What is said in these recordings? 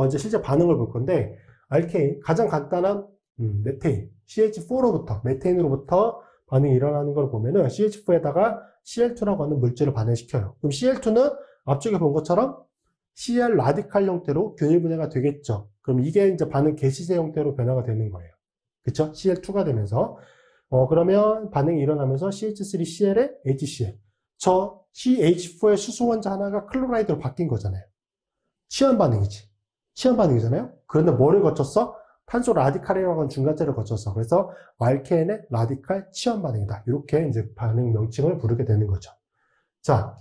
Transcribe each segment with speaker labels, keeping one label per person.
Speaker 1: 이제 실제 반응을 볼 건데, 알케인, 가장 간단한 메테인, CH4로부터, 메테인으로부터 반응이 일어나는 걸 보면은 CH4에다가 Cl2라고 하는 물질을 반응시켜요. 그럼 Cl2는 앞쪽에 본 것처럼 Cl 라디칼 형태로 균일 분해가 되겠죠. 그럼 이게 이제 반응 개시제 형태로 변화가 되는 거예요. 그쵸? Cl2가 되면서. 그러면 반응이 일어나면서 CH3Cl에 HCl. 저 CH4의 수소 원자 하나가 클로라이드로 바뀐 거잖아요. 치연 반응이지. 치연 반응이잖아요. 그런데 뭐를 거쳤어? 탄소 라디칼이라고 하는 중간재를 거쳤어. 그래서 알케인의 라디칼 치연 반응이다. 이렇게 이제 반응 명칭을 부르게 되는 거죠. 자,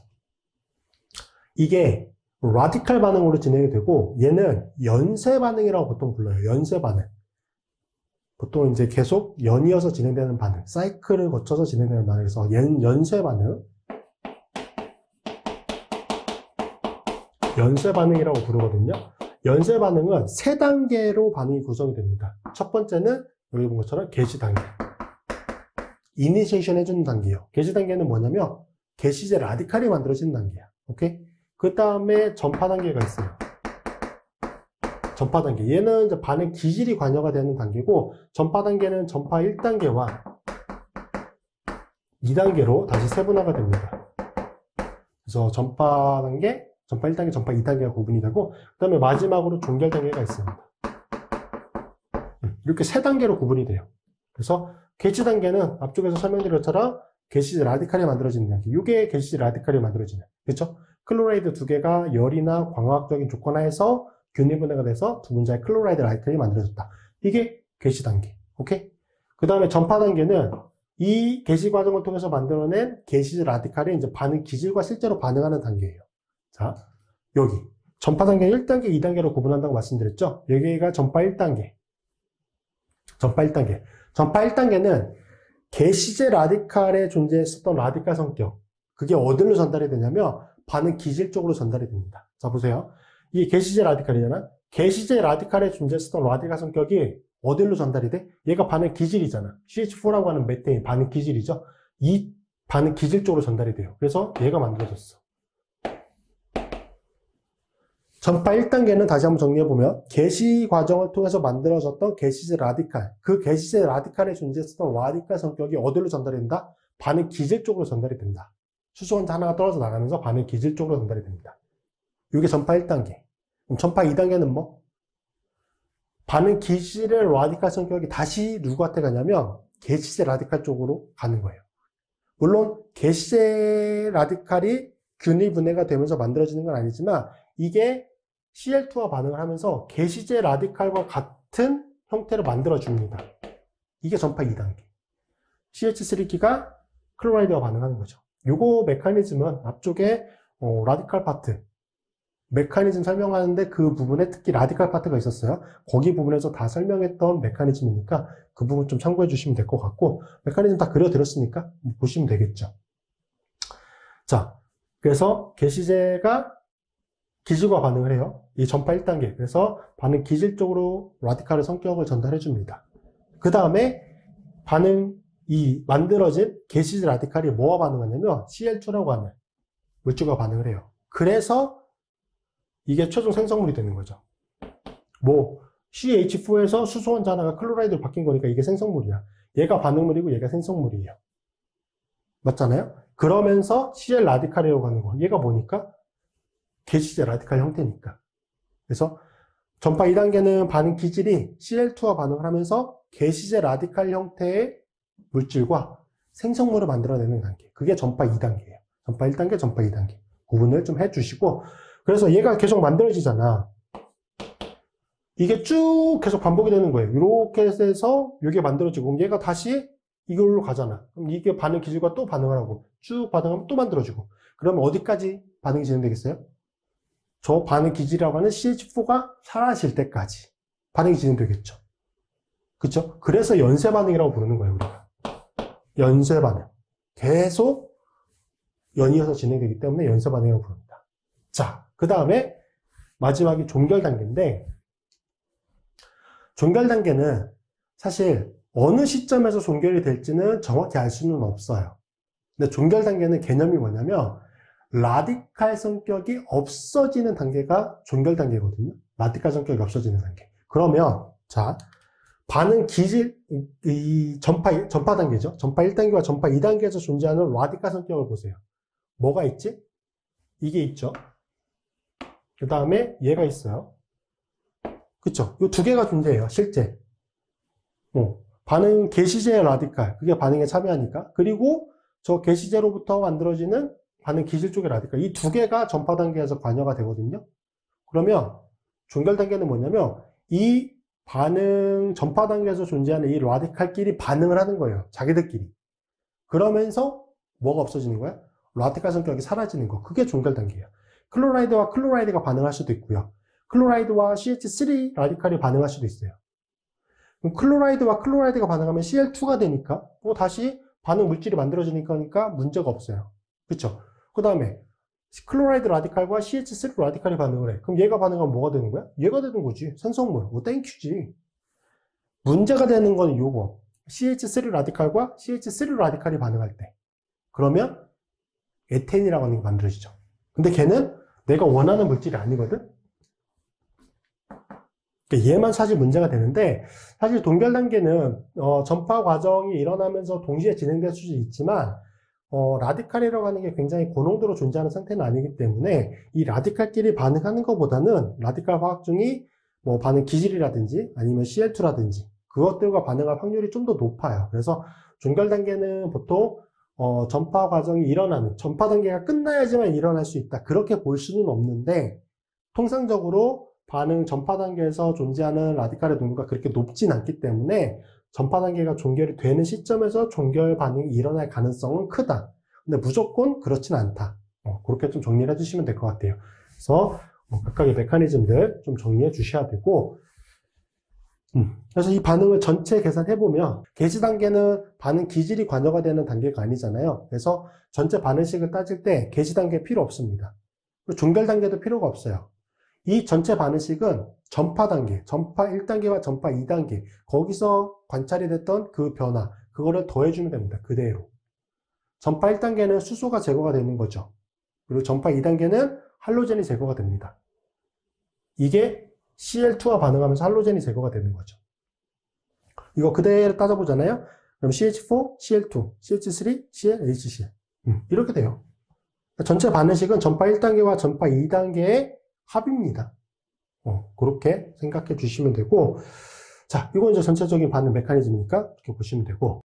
Speaker 1: 이게 라디칼 반응으로 진행이 되고, 얘는 연쇄 반응이라고 보통 불러요. 연쇄 반응. 보통 이제 계속 연이어서 진행되는 반응, 사이클을 거쳐서 진행되는 반응에서 연쇄 반응, 연쇄 반응이라고 부르거든요. 연쇄 반응은 세 단계로 반응이 구성이 됩니다. 첫 번째는 여기 본 것처럼 개시 단계, 이니시에이션 해주는 단계예요. 개시 단계는 뭐냐면 개시제 라디칼이 만들어지는 단계야. 오케이? 그 다음에 전파 단계가 있어요. 전파 단계. 얘는 이제 반응 기질이 관여가 되는 단계고, 전파 단계는 전파 1단계와 2단계로 다시 세분화가 됩니다. 그래서 전파 단계, 전파 1단계, 전파 2단계가 구분이 되고, 그 다음에 마지막으로 종결 단계가 있습니다. 이렇게 세 단계로 구분이 돼요. 그래서 개시 단계는 앞쪽에서 설명드린 것처럼 개시제 라디칼이 만들어지는 단계. 이게 개시제 라디칼이 만들어지는. 그렇죠? 클로라이드 두 개가 열이나 광학적인 조건 하에서 균일 분해가 돼서 두 분자의 클로라이드 라디칼이 만들어졌다. 이게 개시 단계. 오케이? 그 다음에 전파 단계는 이 개시 과정을 통해서 만들어낸 개시제 라디칼이 이제 반응 기질과 실제로 반응하는 단계예요. 자, 여기. 전파 단계는 1단계, 2단계로 구분한다고 말씀드렸죠? 여기가 전파 1단계. 전파 1단계. 전파 1단계는 개시제 라디칼에 존재했었던 라디칼 성격. 그게 어디로 전달이 되냐면 반응 기질 쪽으로 전달이 됩니다. 자, 보세요. 이게 개시제 라디칼이잖아. 개시제 라디칼에 존재했었던 라디칼 성격이 어디로 전달이 돼? 얘가 반응 기질이잖아. CH4라고 하는 메테인 반응 기질이죠. 이 반응 기질 쪽으로 전달이 돼요. 그래서 얘가 만들어졌어. 전파 1단계는 다시 한번 정리해보면 개시 과정을 통해서 만들어졌던 개시제 라디칼, 그 개시제 라디칼에 존재했었던 라디칼 성격이 어디로 전달이 된다? 반응 기질 쪽으로 전달이 된다. 수소 원자 하나가 떨어져 나가면서 반응 기질 쪽으로 전달이 됩니다. 이게 전파 1단계. 그럼 전파 2단계는 뭐? 반응 기질의 라디칼 성격이 다시 누구한테 가냐면 개시제 라디칼 쪽으로 가는 거예요. 물론 개시제 라디칼이 균일 분해가 되면서 만들어지는 건 아니지만 이게 Cl2와 반응을 하면서 개시제 라디칼과 같은 형태를 만들어줍니다. 이게 전파 2단계. CH3기가 클로라이드와 반응하는 거죠. 요거 메커니즘은 앞쪽에 라디칼 파트 메커니즘 설명하는데 그 부분에 특히 라디칼 파트가 있었어요. 거기 부분에서 다 설명했던 메커니즘이니까 그 부분 좀 참고해 주시면 될 것 같고, 메커니즘 다 그려드렸으니까 보시면 되겠죠. 자, 그래서 개시제가 기질과 반응을 해요. 이 전파 1단계. 그래서 반응 기질 쪽으로 라디칼의 성격을 전달해 줍니다. 그 다음에 이 만들어진 개시제 라디칼이 뭐와 반응하냐면 Cl2라고 하는 물질과 반응을 해요. 그래서 이게 최종 생성물이 되는 거죠. 뭐 CH4에서 수소 원자 하나가 클로라이드로 바뀐 거니까 이게 생성물이야. 얘가 반응물이고 얘가 생성물이에요. 맞잖아요? 그러면서 Cl 라디칼이라고 하는 거. 얘가 뭐니까? 개시제 라디칼 형태니까. 그래서 전파 2단계는 반응 기질이 Cl2와 반응을 하면서 개시제 라디칼 형태의 물질과 생성물을 만들어내는 단계. 그게 전파 2단계예요. 전파 1단계, 전파 2단계. 구분을 좀 해주시고, 그래서 얘가 계속 만들어지잖아. 이게 쭉 계속 반복이 되는 거예요. 이렇게 해서 이게 만들어지고, 얘가 다시 이걸로 가잖아. 그럼 이게 반응 기질과 또 반응을 하고, 쭉 반응하면 또 만들어지고. 그러면 어디까지 반응이 진행되겠어요? 저 반응 기질이라고 하는 CH4가 사라질 때까지 반응이 진행되겠죠. 그쵸? 그래서 연쇄 반응이라고 부르는 거예요, 우리가. 연쇄 반응. 계속 연이어서 진행되기 때문에 연쇄 반응이라고 부릅니다. 자, 그 다음에 마지막이 종결 단계인데, 종결 단계는 사실 어느 시점에서 종결이 될지는 정확히 알 수는 없어요. 근데 종결 단계는 개념이 뭐냐면, 라디칼 성격이 없어지는 단계가 종결 단계거든요. 라디칼 성격이 없어지는 단계. 그러면 자, 반응 기질, 이 전파 단계죠. 전파 1단계와 전파 2단계에서 존재하는 라디칼 성격을 보세요. 뭐가 있지? 이게 있죠. 그 다음에 얘가 있어요. 그쵸? 이 두 개가 존재해요, 실제. 반응 개시제의 라디칼, 그게 반응에 참여하니까. 그리고 저 개시제로부터 만들어지는 반응 기질 쪽의 라디칼, 이 두 개가 전파 단계에서 관여가 되거든요. 그러면 종결 단계는 뭐냐면 이 반응 전파 단계에서 존재하는 이 라디칼끼리 반응을 하는 거예요. 자기들끼리. 그러면서 뭐가 없어지는 거야? 라디칼 성격이 사라지는 거. 그게 종결 단계예요. 클로라이드와 클로라이드가 반응할 수도 있고요. 클로라이드와 CH3 라디칼이 반응할 수도 있어요. 그럼 클로라이드와 클로라이드가 반응하면 Cl2가 되니까 다시 반응 물질이 만들어지니까 문제가 없어요. 그쵸? 그 다음에 클로라이드 라디칼과 CH3 라디칼이 반응을 해. 그럼 얘가 반응하면 뭐가 되는 거야? 얘가 되는 거지. 산성물. 땡큐지. 문제가 되는 건 요거. CH3 라디칼과 CH3 라디칼이 반응할 때. 그러면 에텐이라고 하는 게 만들어지죠. 근데 걔는 내가 원하는 물질이 아니거든? 얘만 사실 문제가 되는데, 사실 동결 단계는 전파 과정이 일어나면서 동시에 진행될 수도 있지만 라디칼이라고 하는 게 굉장히 고농도로 존재하는 상태는 아니기 때문에 이 라디칼끼리 반응하는 것보다는 라디칼 화학중이 뭐 반응 기질이라든지 아니면 Cl2라든지 그것들과 반응할 확률이 좀 더 높아요. 그래서 종결 단계는 보통 전파 과정이 일어나는, 전파 단계가 끝나야지만 일어날 수 있다, 그렇게 볼 수는 없는데, 통상적으로 반응 전파 단계에서 존재하는 라디칼의 농도가 그렇게 높진 않기 때문에 전파 단계가 종결이 되는 시점에서 종결 반응이 일어날 가능성은 크다. 근데 무조건 그렇진 않다. 그렇게 좀 정리를 해주시면 될 것 같아요. 그래서 각각의 메커니즘들 좀 정리해 주셔야 되고, 그래서 이 반응을 전체 계산해보면 개시 단계는 반응 기질이 관여가 되는 단계가 아니잖아요. 그래서 전체 반응식을 따질 때 개시 단계 필요 없습니다. 종결 단계도 필요가 없어요. 이 전체 반응식은 전파 단계, 전파 1단계와 전파 2단계, 거기서 관찰이 됐던 그 변화, 그거를 더해주면 됩니다. 그대로. 전파 1단계는 수소가 제거가 되는 거죠. 그리고 전파 2단계는 할로젠이 제거가 됩니다. 이게 Cl2와 반응하면서 할로젠이 제거가 되는 거죠. 이거 그대로 따져보잖아요. 그럼 CH4, Cl2, CH3, Cl, HCl. 이렇게 돼요. 전체 반응식은 전파 1단계와 전파 2단계의 합입니다. 그렇게 생각해 주시면 되고, 자, 이건 이제 전체적인 반응 메커니즘이니까 이렇게 보시면 되고,